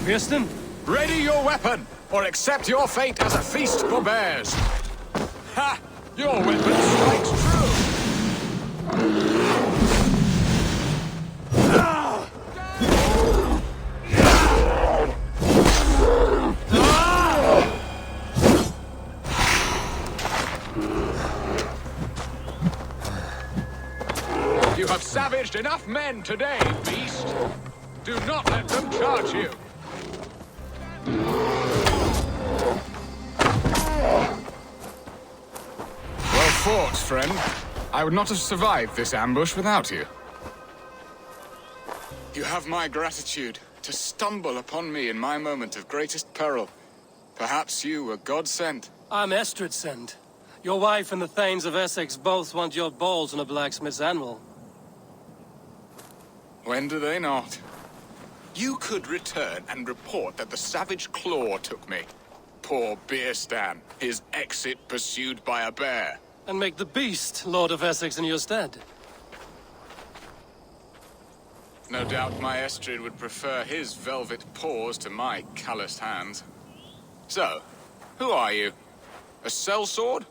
Kirsten? Ready your weapon, or accept your fate as a feast for bears. Ha! Your weapon strikes true! You have savaged enough men today, beast. Do not let them charge you. Well fought, friend. I would not have survived this ambush without you. You have my gratitude to stumble upon me in my moment of greatest peril. Perhaps you were God-sent. I'm Estrid sent. Your wife and the Thanes of Essex both want your balls on a blacksmith's anvil. When do they not? You could return and report that the savage Claw took me. Poor Beerstan, his exit pursued by a bear. And make the beast Lord of Essex in your stead. No doubt my Estrid would prefer his velvet paws to my calloused hands. So, who are you? A sellsword?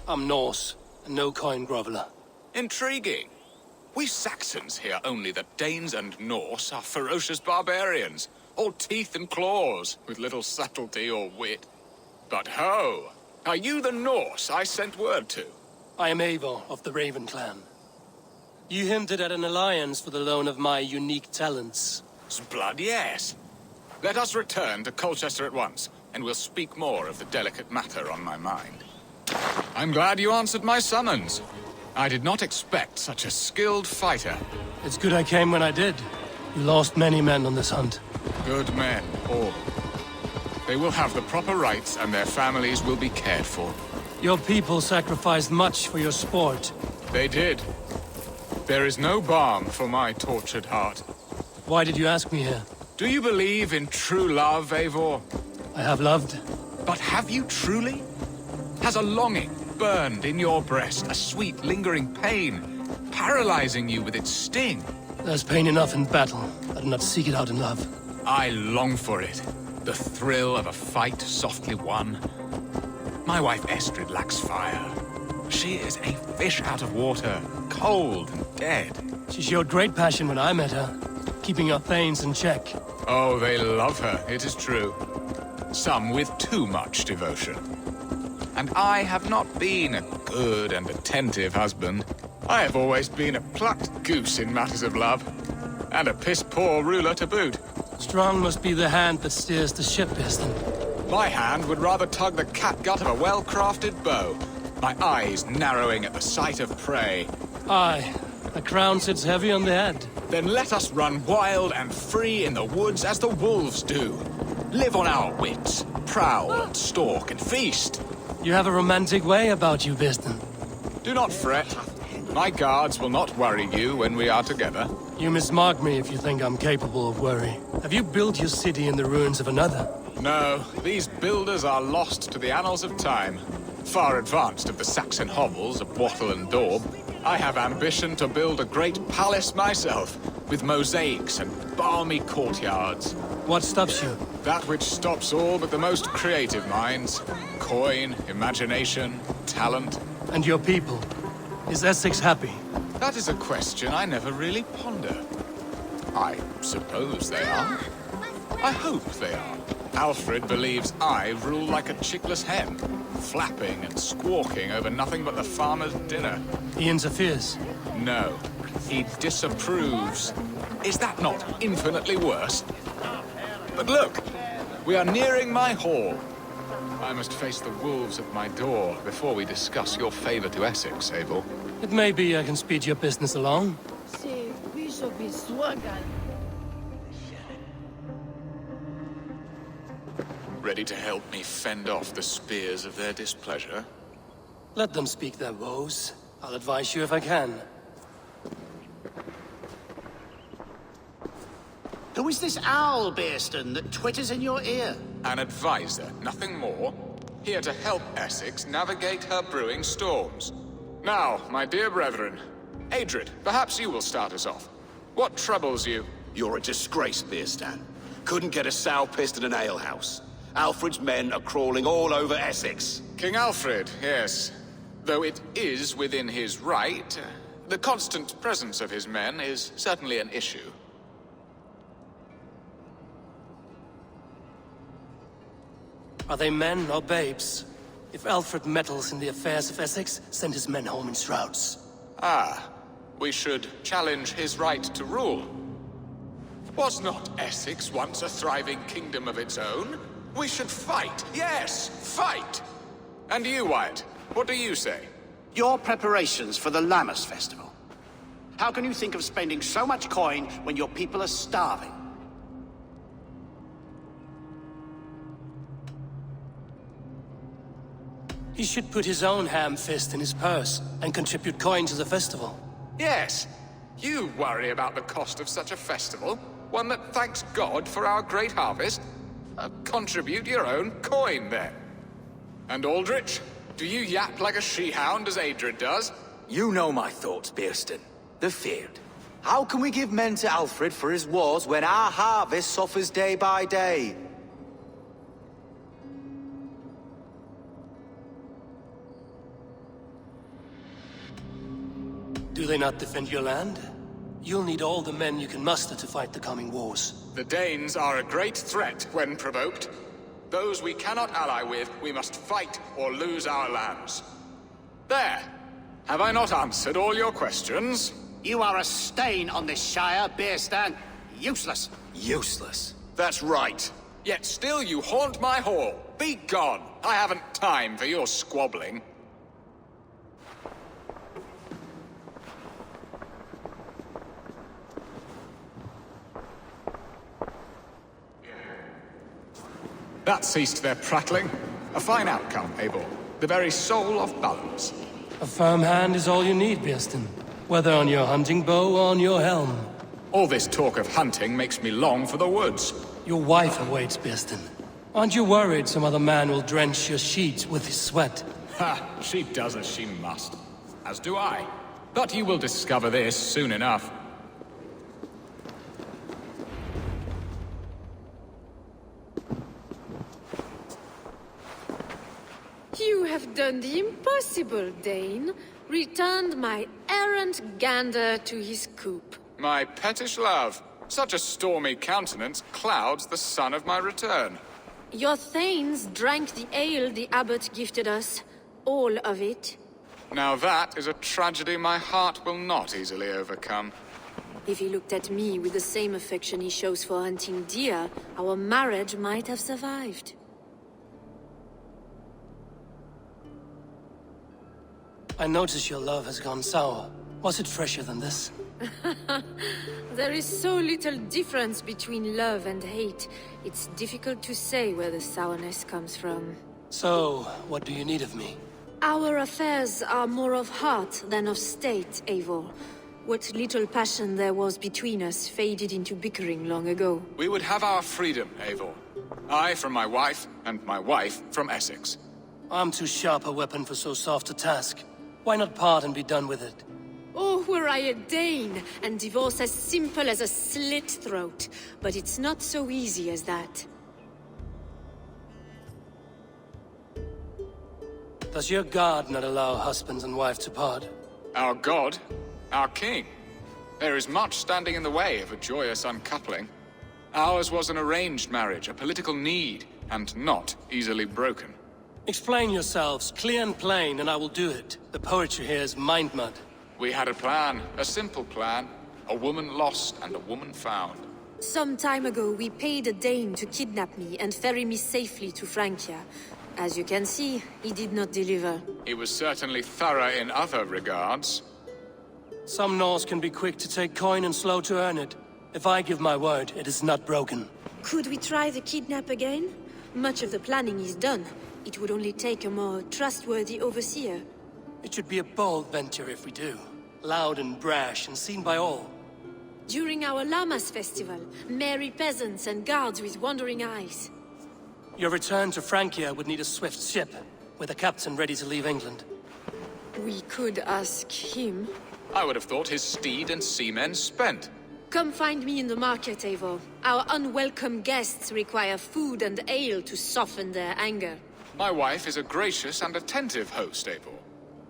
I'm Norse, and no coin groveler. Intriguing. We Saxons hear only that Danes and Norse are ferocious barbarians, all teeth and claws, with little subtlety or wit. But ho! Are you the Norse I sent word to? I am Eivor of the Raven clan. You hinted at an alliance for the loan of my unique talents. Blood, yes. Let us return to Colchester at once, and we'll speak more of the delicate matter on my mind. I'm glad you answered my summons. I did not expect such a skilled fighter. It's good I came when I did. You lost many men on this hunt. Good men, all. They will have the proper rights, and their families will be cared for. Your people sacrificed much for your sport. They did. There is no balm for my tortured heart. Why did you ask me here? Do you believe in true love, Eivor? I have loved. But have you truly? Has a longing burned in your breast, a sweet, lingering pain, paralyzing you with its sting? There's pain enough in battle. I do not seek it out in love. I long for it. The thrill of a fight softly won. My wife Estrid lacks fire. She is a fish out of water, cold and dead. She showed great passion when I met her, keeping our Thanes in check. Oh, they love her, it is true. Some with too much devotion. And I have not been a good and attentive husband. I have always been a plucked goose in matters of love. And a piss-poor ruler to boot. Strong must be the hand that steers the ship, Piston. My hand would rather tug the catgut of a well-crafted bow. My eyes narrowing at the sight of prey. Aye, the crown sits heavy on the head. Then let us run wild and free in the woods as the wolves do. Live on our wits, prowl and stalk and feast. You have a romantic way about you, Piston. Do not fret. My guards will not worry you when we are together. You mismark me if you think I'm capable of worry. Have you built your city in the ruins of another? No, these builders are lost to the annals of time. Far advanced of the Saxon hovels of Wattle and Daub, I have ambition to build a great palace myself, with mosaics and balmy courtyards. What stops you? That which stops all but the most creative minds. Coin, imagination, talent. And your people? Is Essex happy? That is a question I never really ponder. I suppose they are. I hope they are. Alfred believes I rule like a chickless hen, flapping and squawking over nothing but the farmer's dinner. He interferes? No, he disapproves. Is that not infinitely worse? But look, we are nearing my hall. I must face the wolves at my door before we discuss your favor to Essex, Eivor. It may be I can speed your business along. Ready to help me fend off the spears of their displeasure? Let them speak their woes. I'll advise you if I can. Who is this owl, Beerston, that twitters in your ear? An advisor, nothing more. here to help Essex navigate her brewing storms. Now, my dear brethren, Adrid, perhaps you will start us off. What troubles you? You're a disgrace, Beerstan. Couldn't get a sow pissed in an alehouse. Alfred's men are crawling all over Essex. King Alfred, yes. Though it is within his right, the constant presence of his men is certainly an issue. Are they men or babes? If Alfred meddles in the affairs of Essex, send his men home in shrouds. Ah, we should challenge his right to rule. Was not Essex once a thriving kingdom of its own? We should fight, yes, fight! And you, Wyatt, what do you say? Your preparations for the Lammas festival. How can you think of spending so much coin when your people are starving? He should put his own ham fist in his purse and contribute coin to the festival. Yes, you worry about the cost of such a festival, one that thanks God for our great harvest. Contribute your own coin, then. And Aldrich, do you yap like a she-hound as Adrid does? You know my thoughts, Beerstan. The feared. How can we give men to Alfred for his wars when our harvest suffers day by day? Do they not defend your land? You'll need all the men you can muster to fight the coming wars. The Danes are a great threat when provoked. Those we cannot ally with, we must fight or lose our lands. There! Have I not answered all your questions? You are a stain on this shire, Beerstan. Useless. Useless. That's right. Yet still you haunt my hall. Be gone! I haven't time for your squabbling. That ceased their prattling. A fine outcome, Eivor. The very soul of balance. A firm hand is all you need, Beerstan. Whether on your hunting bow or on your helm. All this talk of hunting makes me long for the woods. Your wife awaits, Beerstan. Aren't you worried some other man will drench your sheets with his sweat? Ha! She does as she must. As do I. But you will discover this soon enough. You have done the impossible, Dane. Returned my errant gander to his coop. My pettish love. Such a stormy countenance clouds the sun of my return. Your thanes drank the ale the abbot gifted us. All of it. Now that is a tragedy my heart will not easily overcome. If he looked at me with the same affection he shows for hunting deer, our marriage might have survived. I notice your love has gone sour. Was it fresher than this? There is so little difference between love and hate. It's difficult to say where the sourness comes from. So, what do you need of me? Our affairs are more of heart than of state, Eivor. What little passion there was between us faded into bickering long ago. We would have our freedom, Eivor. I from my wife, and my wife from Essex. I'm too sharp a weapon for so soft a task. Why not part and be done with it? Oh, were I a Dane, and divorce as simple as a slit throat. But it's not so easy as that. Does your god not allow husbands and wife to part? Our god? Our king? There is much standing in the way of a joyous uncoupling. Ours was an arranged marriage, a political need, and not easily broken. Explain yourselves, clear and plain, and I will do it. The poetry here is mind mud. We had a plan, a simple plan. A woman lost and a woman found. Some time ago, we paid a Dane to kidnap me and ferry me safely to Francia. As you can see, he did not deliver. He was certainly thorough in other regards. Some Norse can be quick to take coin and slow to earn it. If I give my word, it is not broken. Could we try the kidnap again? Much of the planning is done. It would only take a more trustworthy overseer. It should be a bold venture if we do. Loud and brash and seen by all. During our Lammas festival, merry peasants and guards with wandering eyes. Your return to Francia would need a swift ship, with a captain ready to leave England. We could ask him. I would have thought his steed and seamen spent. Come find me in the market, Eivor. Our unwelcome guests require food and ale to soften their anger. My wife is a gracious and attentive host, Eivor.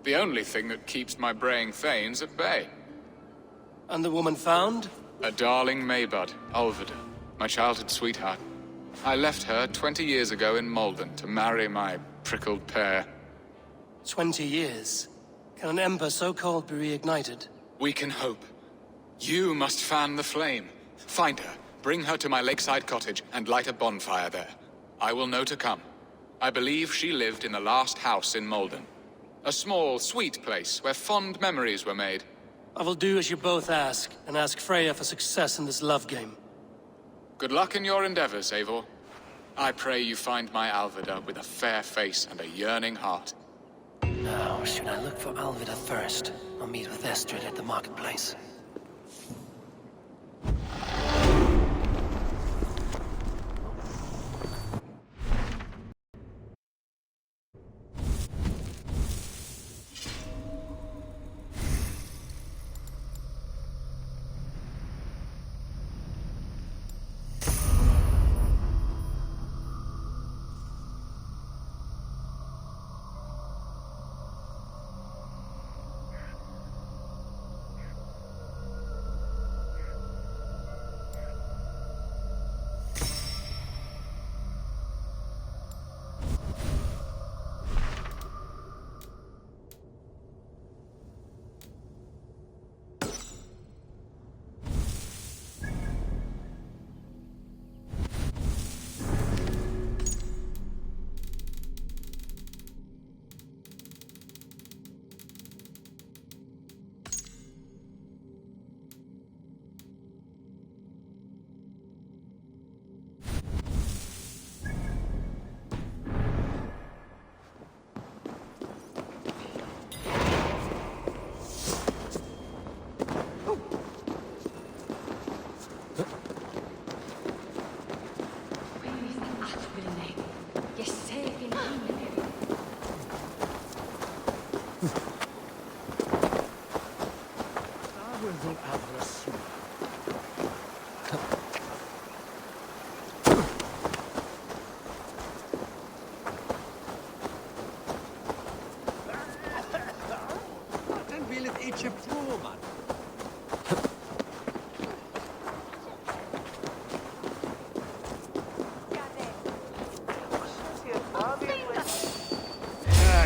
The only thing that keeps my braying thanes at bay. And the woman found? A darling Maybud, Ulvida, my childhood sweetheart. I left her 20 years ago in Malden to marry my prickled pear. 20 years? Can an ember so cold be reignited? We can hope. You must fan the flame. Find her, bring her to my lakeside cottage, and light a bonfire there. I will know to come. I believe she lived in the last house in Malden. A small, sweet place where fond memories were made. I will do as you both ask, and ask Freya for success in this love game. Good luck in your endeavors, Eivor. I pray you find my Alvida with a fair face and a yearning heart. Now, should I look for Alvida first, or meet with Estrid at the marketplace?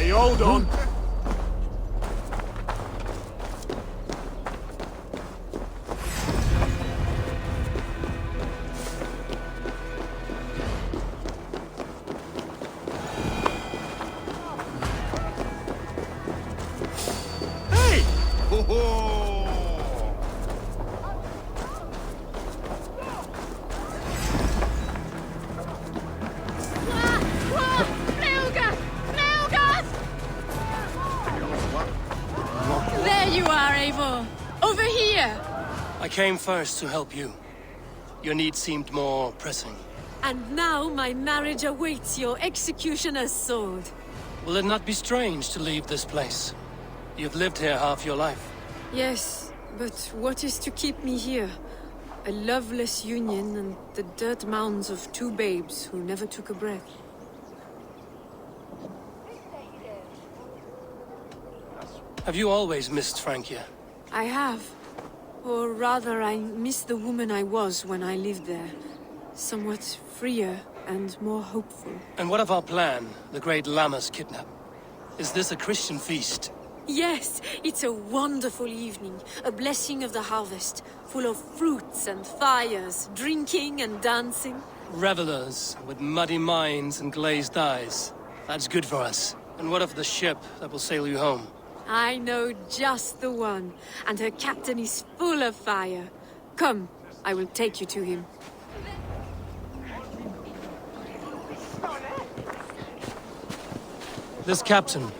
You hold on. Hey! Ho ho! There you are, Eivor. Over here. I came first to help you. Your need seemed more pressing. And now my marriage awaits your executioner's sword. Will it not be strange to leave this place? You've lived here half your life. Yes, but what is to keep me here? A loveless union and the dirt mounds of two babes who never took a breath. Have you always missed Francia? I have. Or rather, I miss the woman I was when I lived there. Somewhat freer and more hopeful. And what of our plan, the great Lammas kidnap? Is this a Christian feast? Yes, it's a wonderful evening. A blessing of the harvest, full of fruits and fires, drinking and dancing. Revelers with muddy minds and glazed eyes. That's good for us. And what of the ship that will sail you home? I know just the one, and her captain is full of fire. Come, I will take you to him. This captain,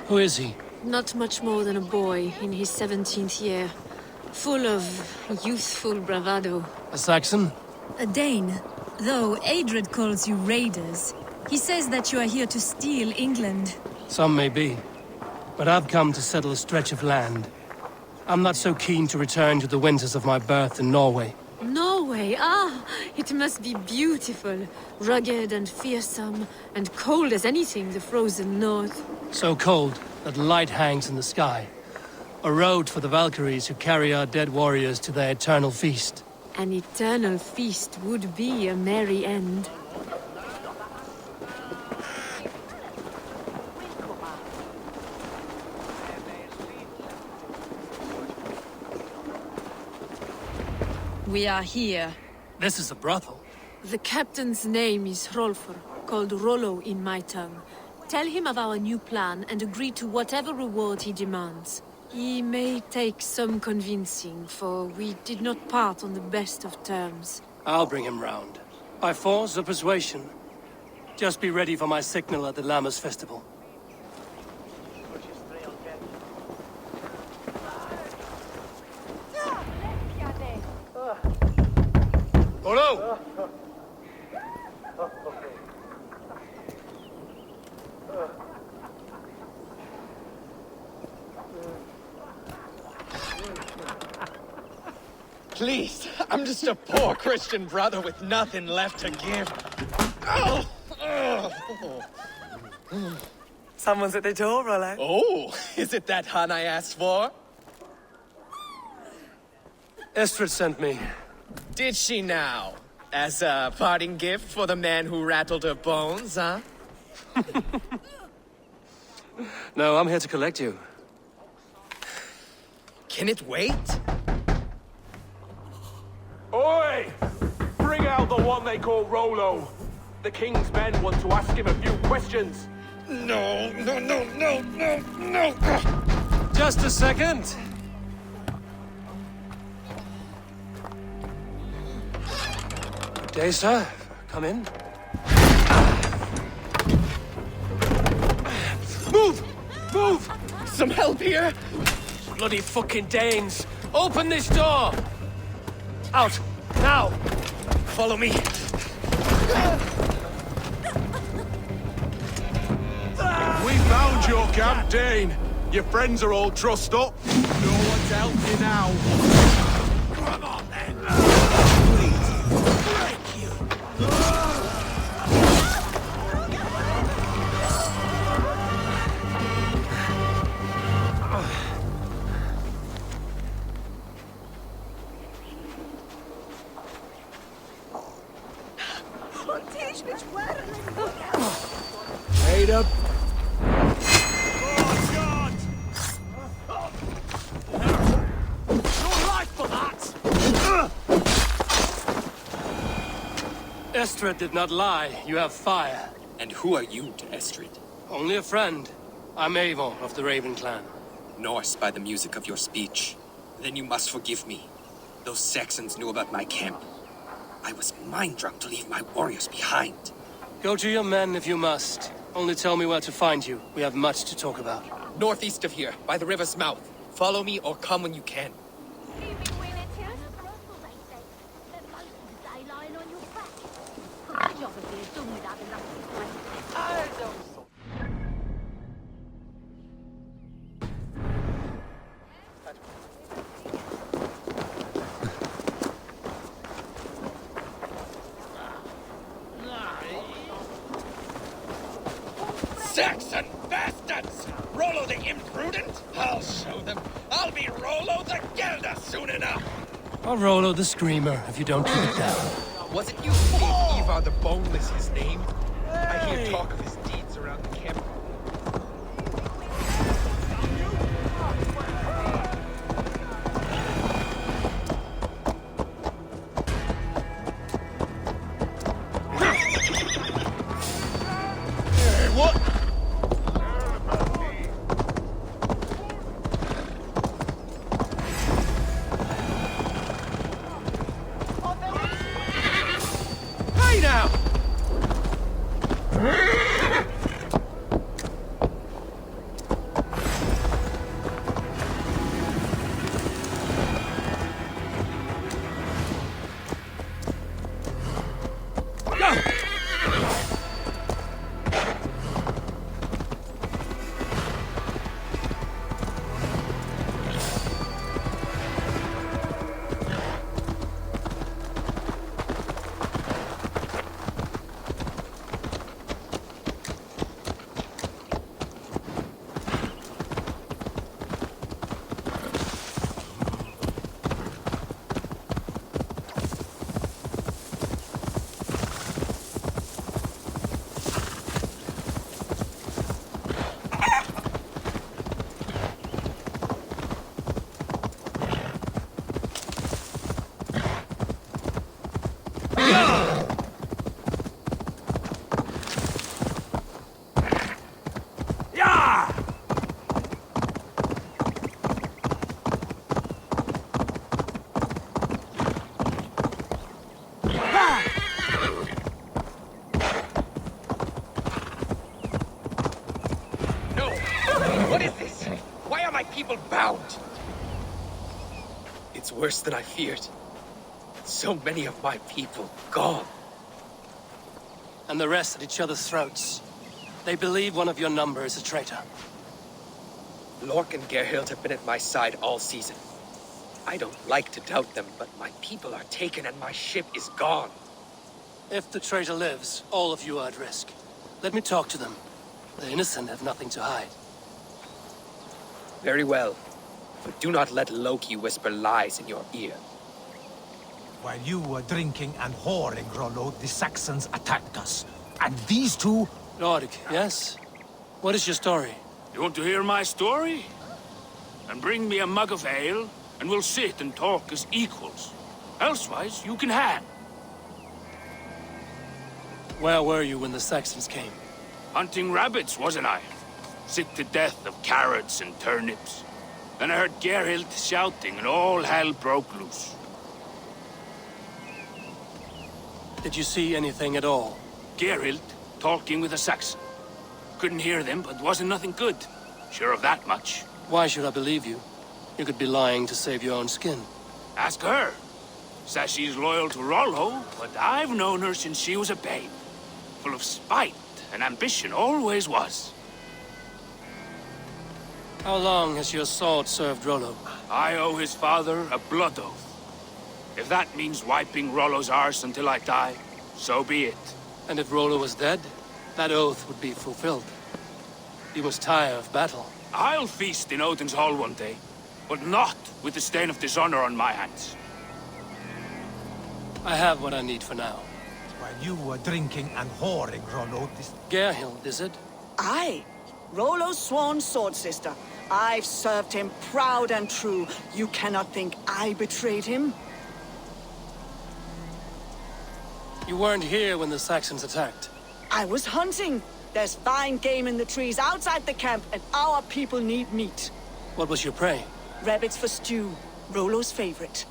who is he? Not much more than a boy in his 17th year. Full of youthful bravado. A Saxon? A Dane, though Adred calls you raiders. He says that you are here to steal England. Some may be, but I've come to settle a stretch of land. I'm not so keen to return to the winters of my birth in Norway. Norway, it must be beautiful. Rugged and fearsome, and cold as anything the frozen north. So cold that light hangs in the sky. A road for the Valkyries who carry our dead warriors to their eternal feast. An eternal feast would be a merry end. We are here. This is a brothel. The captain's name is Hrolfr, called Rollo in my tongue. Tell him of our new plan and agree to whatever reward he demands. He may take some convincing, for we did not part on the best of terms. I'll bring him round. By force or persuasion. Just be ready for my signal at the Lammas festival. Hello! Please, I'm just a poor Christian brother with nothing left to give. Someone's at the door, Rollo. Oh, is it that hun I asked for? Estrid sent me. Did she now? As a parting gift for the man who rattled her bones, huh? No, I'm here to collect you. Can it wait? Oi! Bring out the one they call Rollo. The king's men want to ask him a few questions. No. Just a second. Day, sir. Come in. Move! Move! Some help here? Bloody fucking Danes! Open this door! Out! Now! Follow me. We found your camp, Dane. Your friends are all trussed up. No one's helped you now. Come on, then. Thank you. Wait up. Oh, God! Your life for that! Estrid did not lie. You have fire. And who are you to Estrid? Only a friend. I'm Eivor of the Raven clan. Norse by the music of your speech. Then you must forgive me. Those Saxons knew about my camp. I was mind-drunk to leave my warriors behind. Go to your men if you must. Only tell me where to find you. We have much to talk about. Northeast of here, by the river's mouth. Follow me or come when you can. Saxon bastards! Rollo the imprudent? I'll show them. I'll be Rollo the Gelder soon enough! Or Rollo the Screamer, if you don't keep it down. Was it you who gave Eivor the Boneless his name? I hear talk of his deeds around the camp. What? Hey now! people bound. It's worse than I feared. So many of my people gone. And the rest at each other's throats. They believe one of your number is a traitor. Lork and Gerhild have been at my side all season. I don't like to doubt them, but my people are taken and my ship is gone. If the traitor lives, all of you are at risk. Let me talk to them. The innocent have nothing to hide. Very well. But do not let Loki whisper lies in your ear. While you were drinking and whoring, Rollo, the Saxons attacked us. And these two... Lord, yes? What is your story? You want to hear my story? And bring me a mug of ale, and we'll sit and talk as equals. Elsewise, you can hang. Where were you when the Saxons came? Hunting rabbits, wasn't I? Sick to death of carrots and turnips. Then I heard Gerhild shouting, and all hell broke loose. Did you see anything at all? Gerhild talking with a Saxon. Couldn't hear them, but wasn't nothing good. Sure of that much. Why should I believe you? You could be lying to save your own skin. Ask her. Says she's loyal to Rollo, but I've known her since she was a babe. Full of spite and ambition, always was. How long has your sword served Rollo? I owe his father a blood oath. If that means wiping Rollo's arse until I die, so be it. And if Rollo was dead, that oath would be fulfilled. He was tired of battle. I'll feast in Odin's hall one day, but not with the stain of dishonor on my hands. I have what I need for now. While you were drinking and whoring, Rollo, this... Gerhild, is it? Aye. Rollo's sworn sword sister. I've served him proud and true. You cannot think I betrayed him? You weren't here when the Saxons attacked. I was hunting. There's fine game in the trees outside the camp, and our people need meat. What was your prey? Rabbits for stew. Rollo's favorite.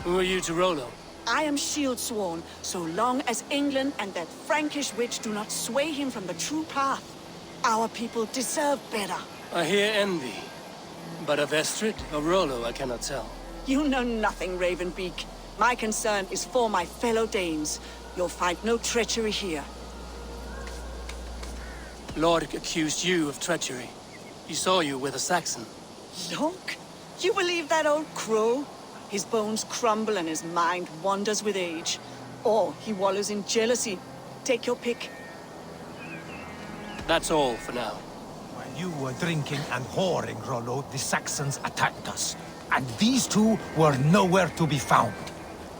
Who are you to Rollo? I am shield sworn, so long as England and that Frankish witch do not sway him from the true path. Our people deserve better. I hear envy. But of Estrid or Rollo, I cannot tell. You know nothing, Ravenbeak. My concern is for my fellow Danes. You'll find no treachery here. Lord accused you of treachery. He saw you with a Saxon. Look, you believe that old crow? His bones crumble and his mind wanders with age. Or he wallows in jealousy. Take your pick. That's all for now. While you were drinking and whoring, Rollo, the Saxons attacked us. And these two were nowhere to be found.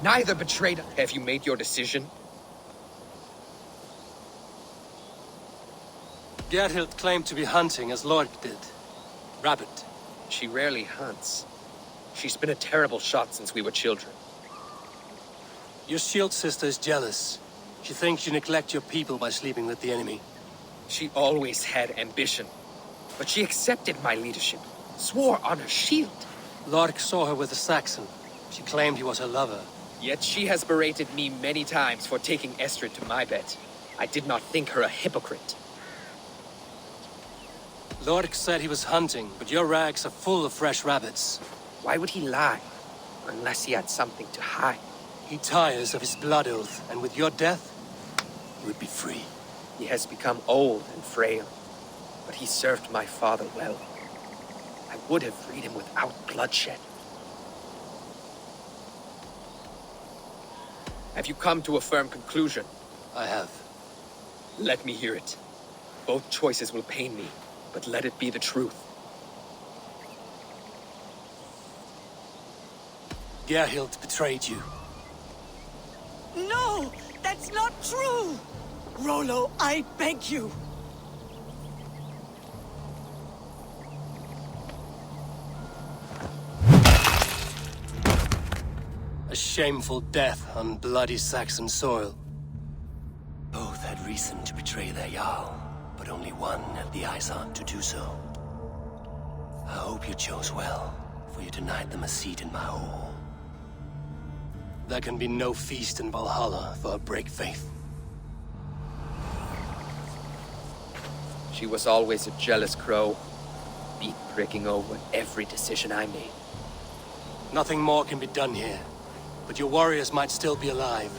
Neither betrayed. Have you made your decision? Gerhild claimed to be hunting as Lord did. Rabbit. She rarely hunts. She's been a terrible shot since we were children. Your shield sister is jealous. She thinks you neglect your people by sleeping with the enemy. She always had ambition. But she accepted my leadership. Swore on her shield. Lork saw her with a Saxon. She claimed he was her lover. Yet she has berated me many times for taking Estrid to my bed. I did not think her a hypocrite. Lork said he was hunting, but your rags are full of fresh rabbits. Why would he lie? Unless he had something to hide. He tires of his blood oath, and with your death, he would be free. He has become old and frail, but he served my father well. I would have freed him without bloodshed. Have you come to a firm conclusion? I have. Let me hear it. Both choices will pain me, but let it be the truth. Gerhild betrayed you. No! That's not true! Rollo, I beg you! A shameful death on bloody Saxon soil. Both had reason to betray their Jarl, but only one had the eyes on to do so. I hope you chose well, for you denied them a seat in my hall. There can be no feast in Valhalla for a break faith. She was always a jealous crow. be pricking over every decision I made. Nothing more can be done here. But your warriors might still be alive.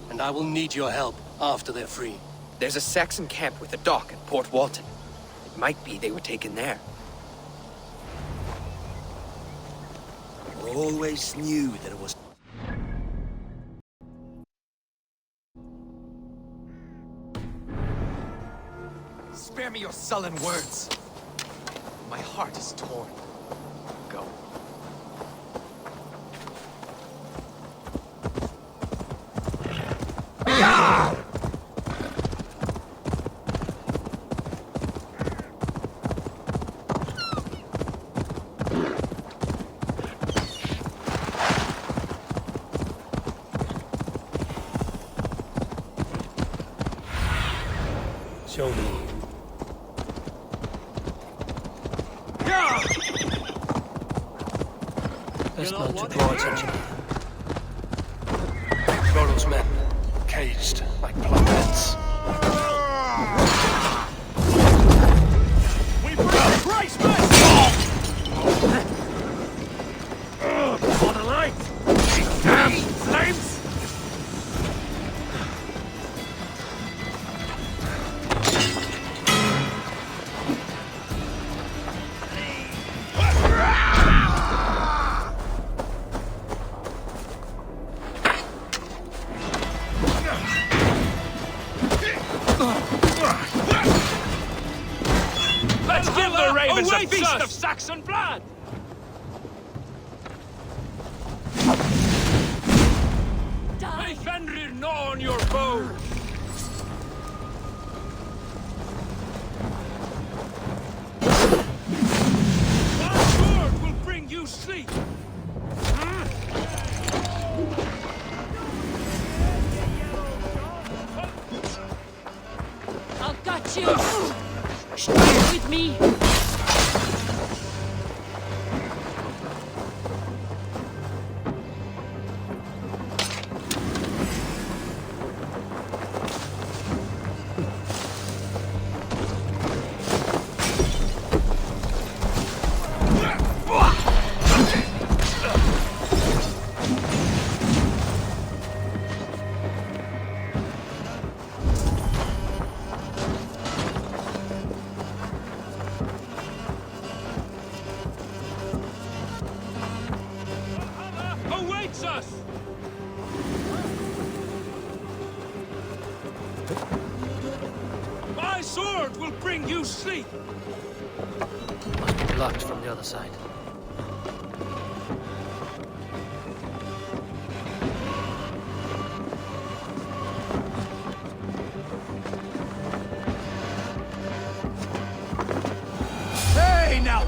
And I will need your help after they're free. There's a Saxon camp with a dock at Port Walton. It might be they were taken there. Always knew that it was... Spare me your sullen words. My heart is torn. Go. Show me. Best not to draw attention. Rollo's men, caged like plummets. We bring Christ back! For the light! These damn flames! Let's give the ravens a feast of Saxon blood! May Fenrir gnaw on your bones! My sword will bring you sleep! I'll got you! Stay with me! Awaits us! My sword will bring you sleep! Must be blocked from the other side. Hey, now!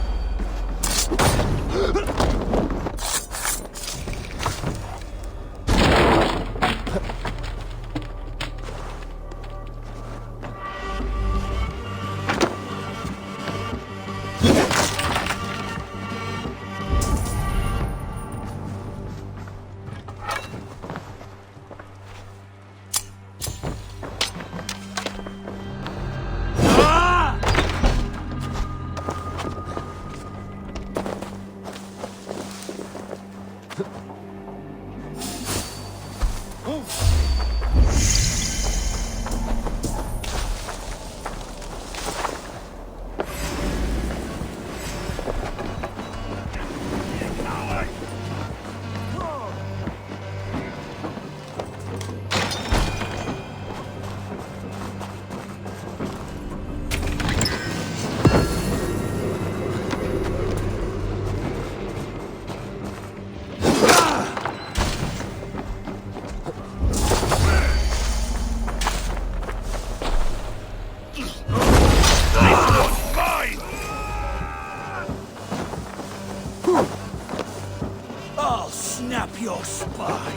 I'll snap your spine!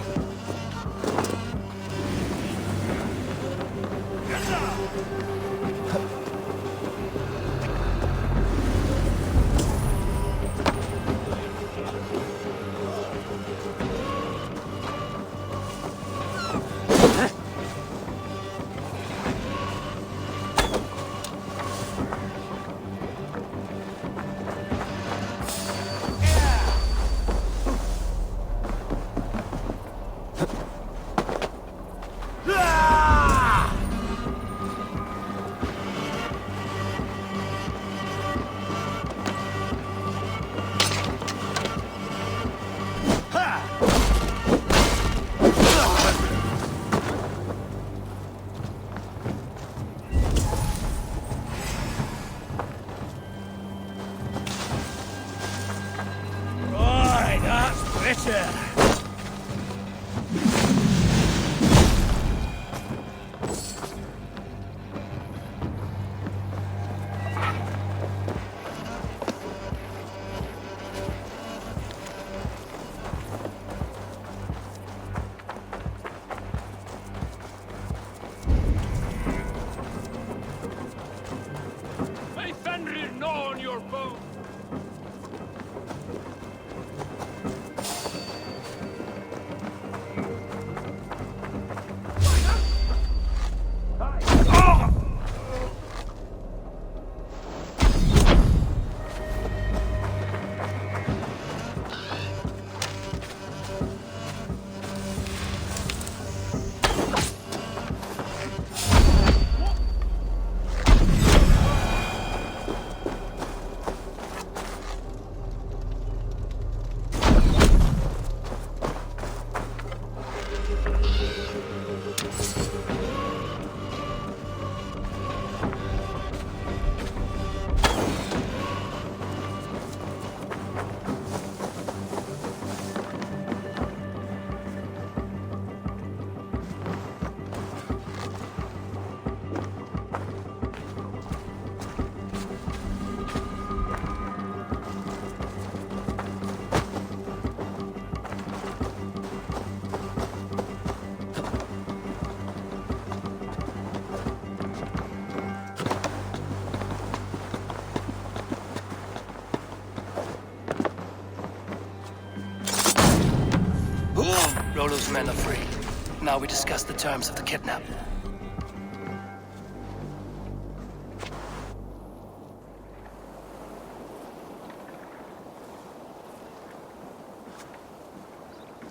Rollo's men are free. Now we discuss the terms of the kidnap.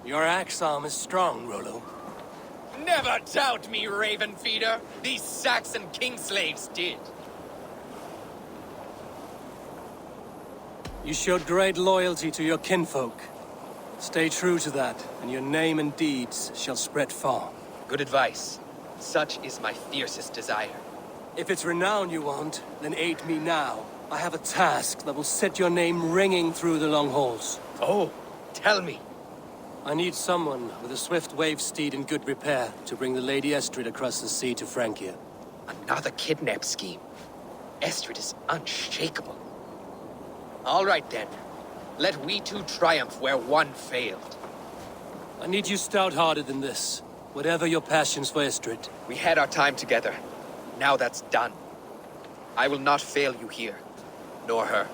Your axe arm is strong, Rollo. Never doubt me, Raven Feeder. These Saxon king-slaves did. You showed great loyalty to your kinfolk. Stay true to that, and your name and deeds shall spread far. Good advice. Such is my fiercest desire. If it's renown you want, then aid me now. I have a task that will set your name ringing through the long halls. Oh, tell me. I need someone with a swift wave steed in good repair to bring the Lady Estrid across the sea to Francia. Another kidnap scheme. Estrid is unshakable. All right then. Let we two triumph where one failed. I need you stout-hearted than this. Whatever your passions for Estrid. We had our time together. Now that's done. I will not fail you here. Nor her.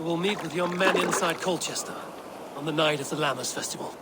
We will meet with your men inside Colchester on the night of the Lammas Festival.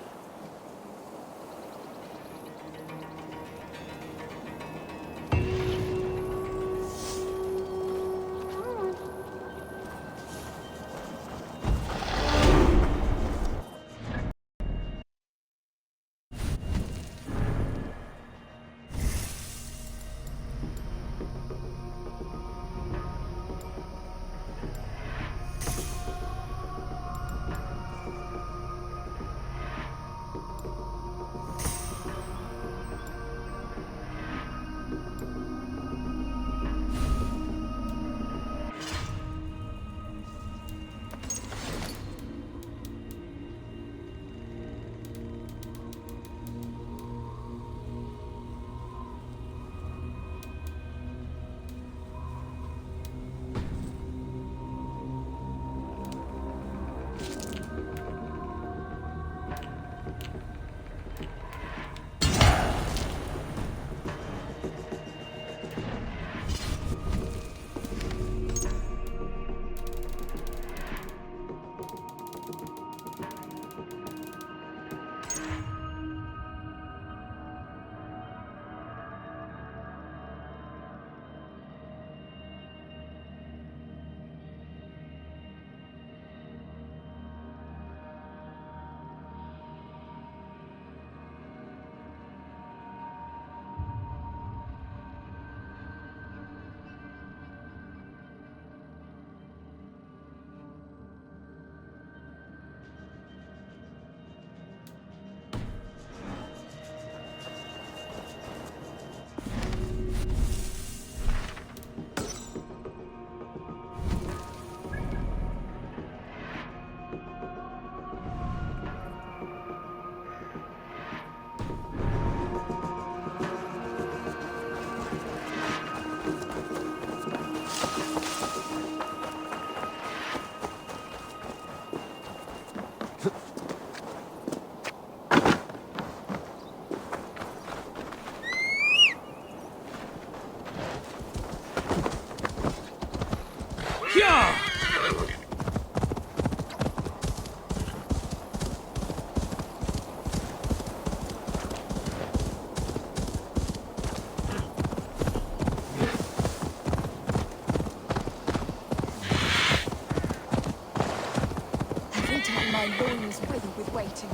My loins wither with waiting.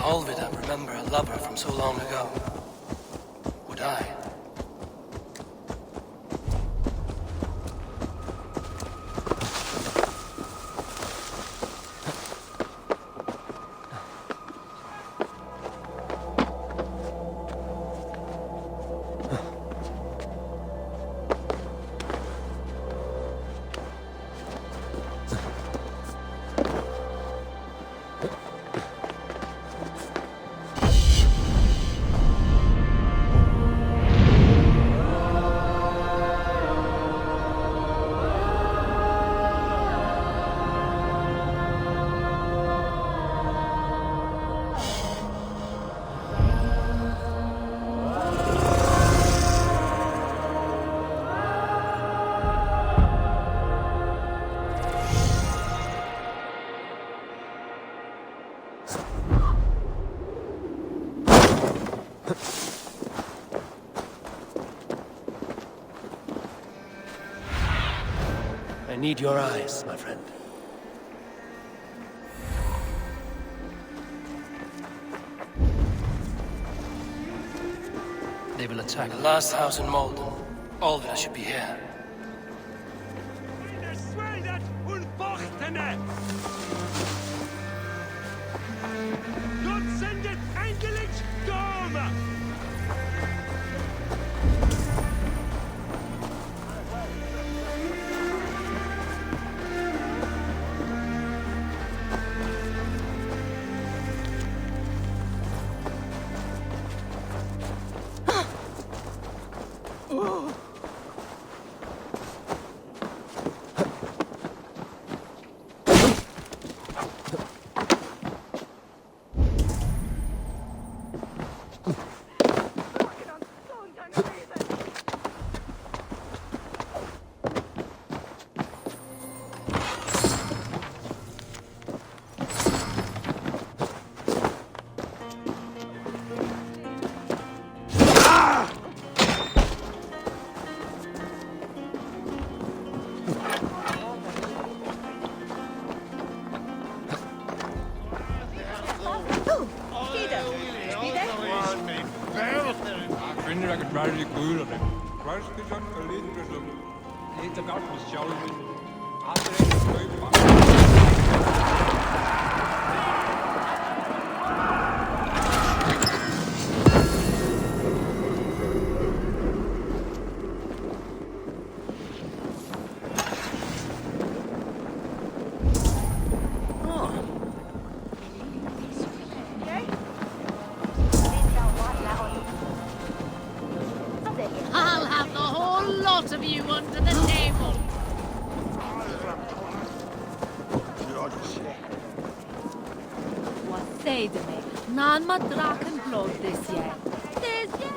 All of it, I remember a lover from so long ago. Would I? I need your eyes, my friend. They will attack the last house in Malden. All of it should be here. I'll have the whole lot of you under the table. What say to me? Nan ma draken blod this year. This year.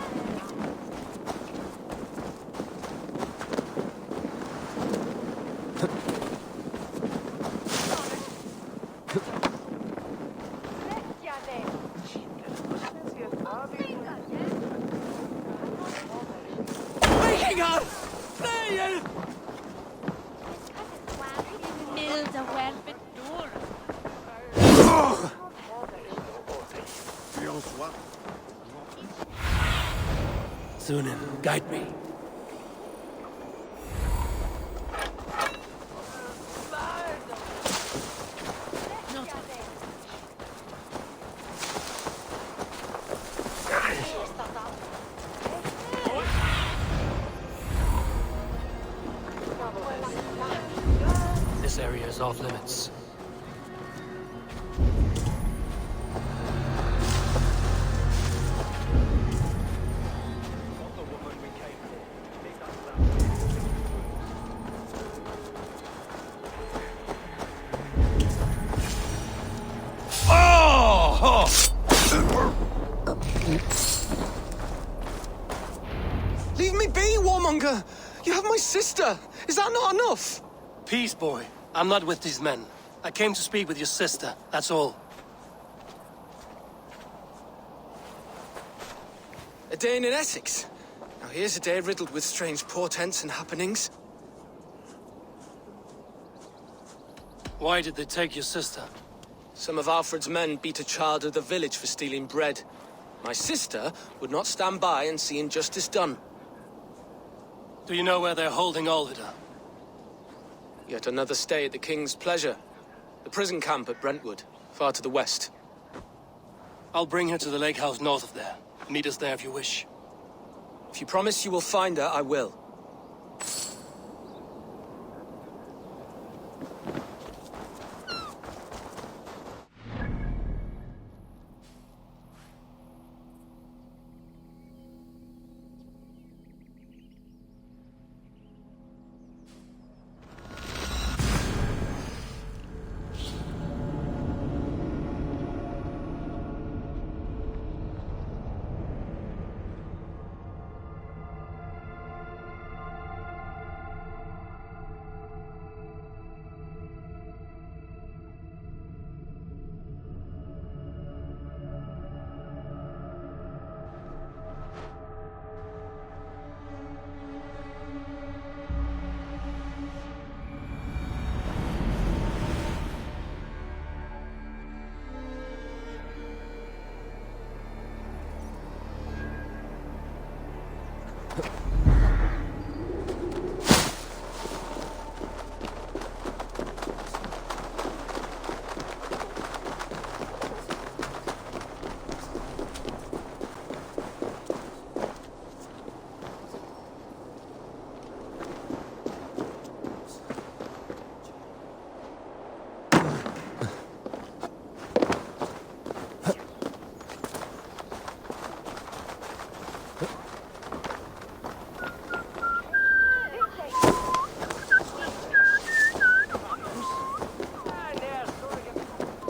Sunan, guide me. This area is off limits. Leave me be, warmonger! You have my sister! Is that not enough? Peace, boy. I'm not with these men. I came to speak with your sister, that's all. A day in Essex. Now here's a day riddled with strange portents and happenings. Why did they take your sister? Some of Alfred's men beat a child of the village for stealing bread. My sister would not stand by and see injustice done. Do you know where they're holding Olvida? Yet another stay at the King's pleasure. The prison camp at Brentwood, far to the west. I'll bring her to the lake house north of there. Meet us there if you wish. If you promise you will find her, I will.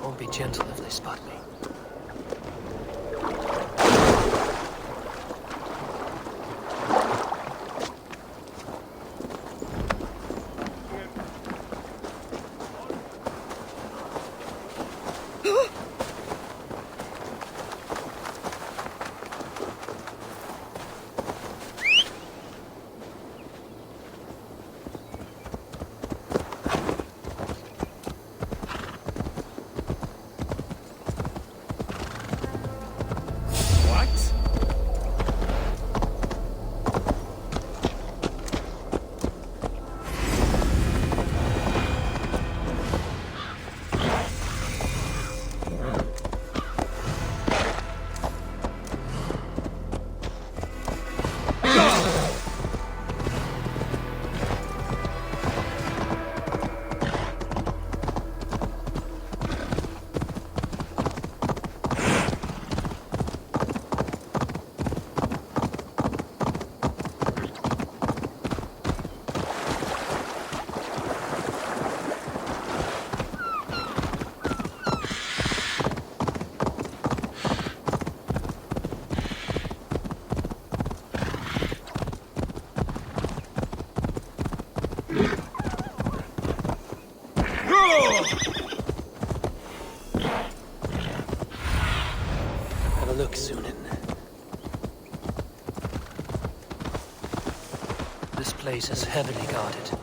Won't be gentle if they spot me. Have a look, Sunan. This place is heavily guarded.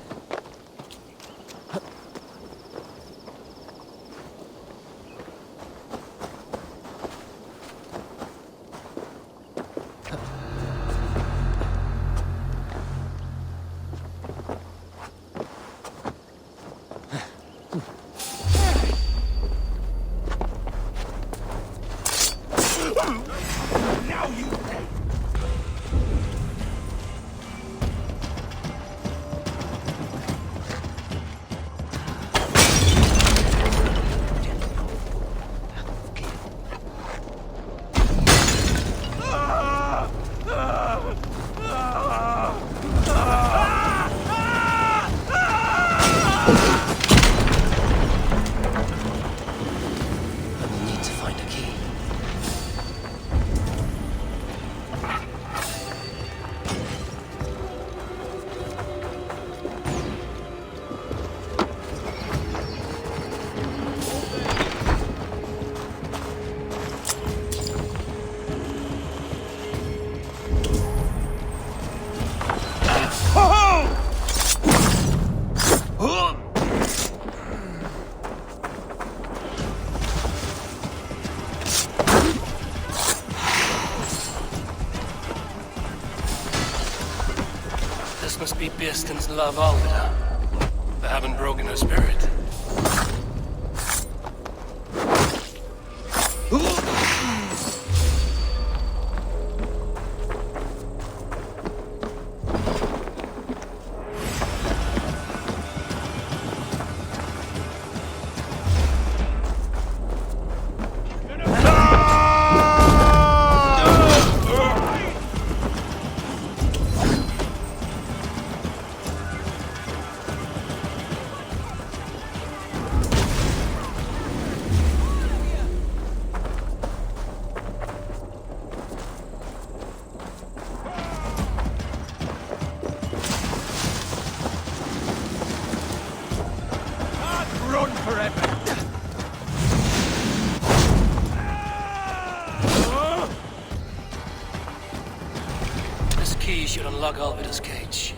This must be Birsten's love Alvida. They haven't broken her spirit. This key should unlock Alvida's cage.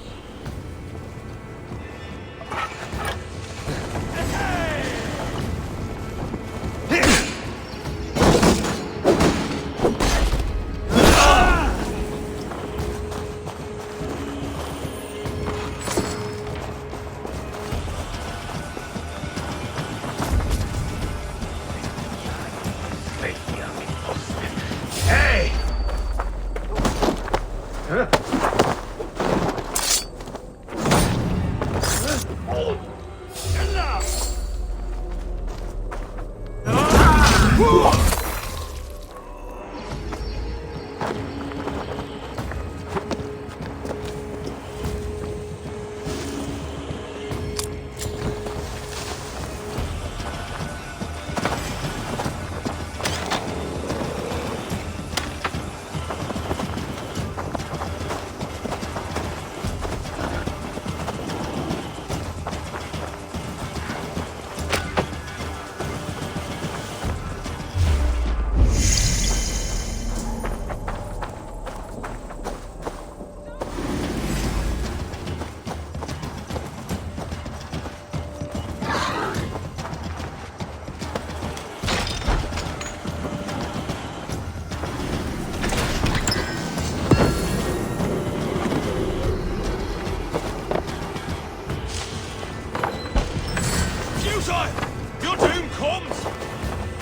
Your doom comes!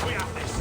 We have this.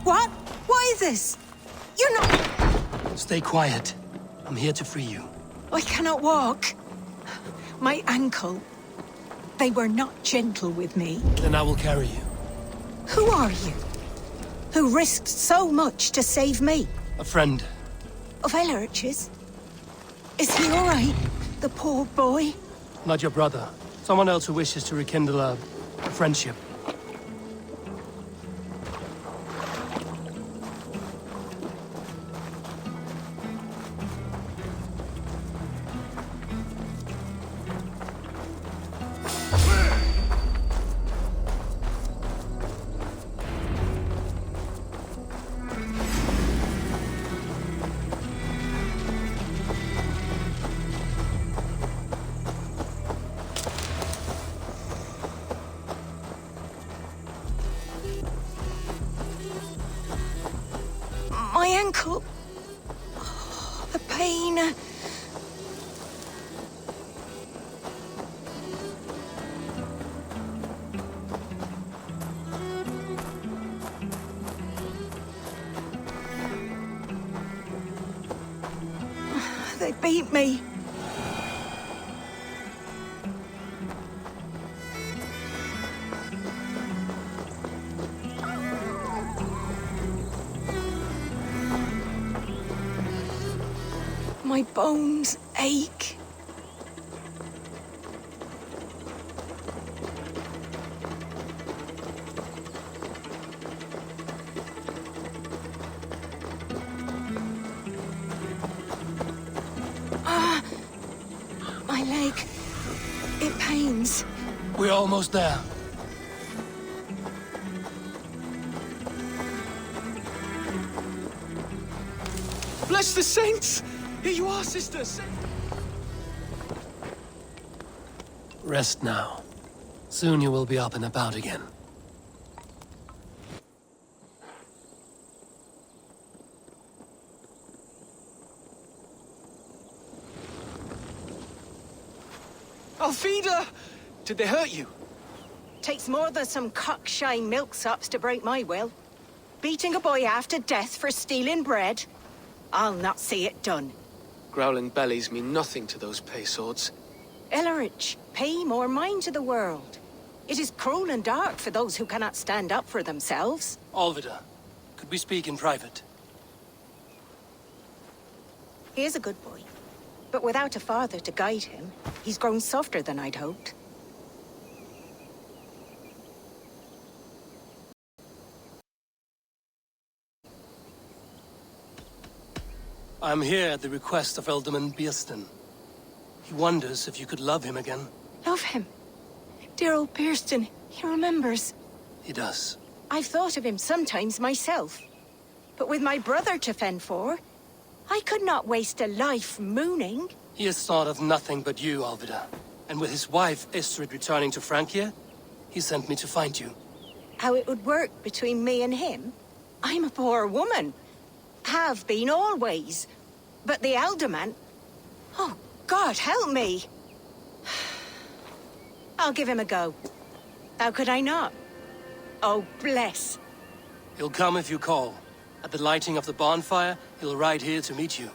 What? What is this? You're not... Stay quiet. I'm here to free you. I cannot walk. My ankle. They were not gentle with me. Then I will carry you. Who are you? Who risked so much to save me? A friend. Of Ellerch's? Is he all right? The poor boy? Not your brother. Someone else who wishes to rekindle a friendship. My ankle. Oh, the pain. They beat me. My bones ache. My leg. It pains. We're almost there. Bless the saints! Here you are, sisters! Rest now. Soon you will be up and about again. Alfida! Did they hurt you? Takes more than some cockshy milksops to break my will. Beating a boy half to death for stealing bread? I'll not see it done. Growling bellies mean nothing to those pay swords. Ellerich, pay more mind to the world. It is cruel and dark for those who cannot stand up for themselves. Alvida, could we speak in private? He is a good boy. But without a father to guide him, he's grown softer than I'd hoped. I'm here at the request of Ealdorman Bearston. He wonders if you could love him again. Love him? Dear old Bearston, he remembers. He does. I've thought of him sometimes myself. But with my brother to fend for, I could not waste a life mooning. He has thought of nothing but you, Alvida. And with his wife, Istrid, returning to Francia, he sent me to find you. How it would work between me and him? I'm a poor woman. Have been always. But the Alderman... Oh, God, help me! I'll give him a go. How could I not? Oh, bless. He'll come if you call. At the lighting of the bonfire, he'll ride here to meet you.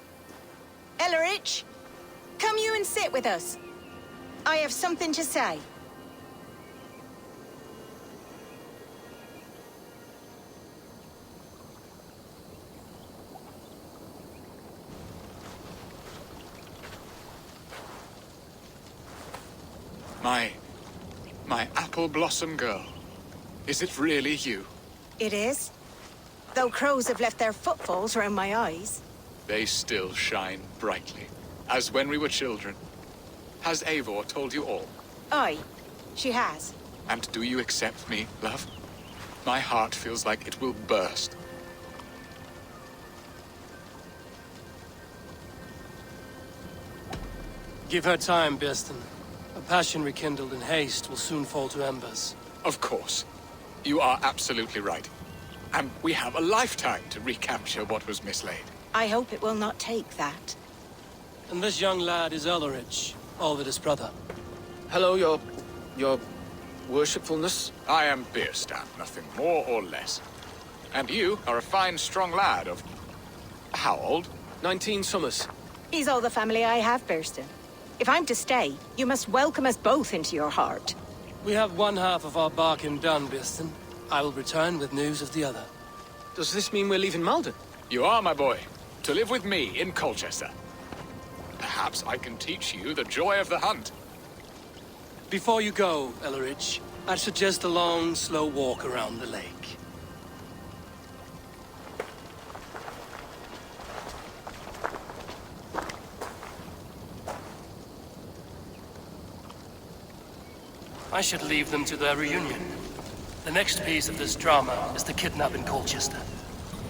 Ellerich, come you and sit with us. I have something to say. My apple blossom girl. Is it really you? It is. Though crows have left their footfalls around my eyes. They still shine brightly, as when we were children. Has Eivor told you all? Aye, she has. And do you accept me, love? My heart feels like it will burst. Give her time, Bearston. A passion rekindled in haste will soon fall to embers. Of course. You are absolutely right. And we have a lifetime to recapture what was mislaid. I hope it will not take that. And this young lad is Ellerich, Alvida's brother. Hello, your worshipfulness. I am Bearstan, nothing more or less. And you are a fine, strong lad of... how old? 19 summers. He's all the family I have, Bearston. If I'm to stay, you must welcome us both into your heart. We have one half of our bargain done, Bearston. I will return with news of the other. Does this mean we're leaving Malden? You are, my boy. To live with me in Colchester. Perhaps I can teach you the joy of the hunt. Before you go, Ellerich, I'd suggest a long, slow walk around the lake. I should leave them to their reunion. The next piece of this drama is the kidnap in Colchester.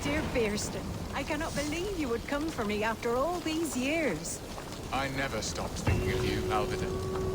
Dear Bearston, I cannot believe you would come for me after all these years. I never stopped thinking of you, Alvida.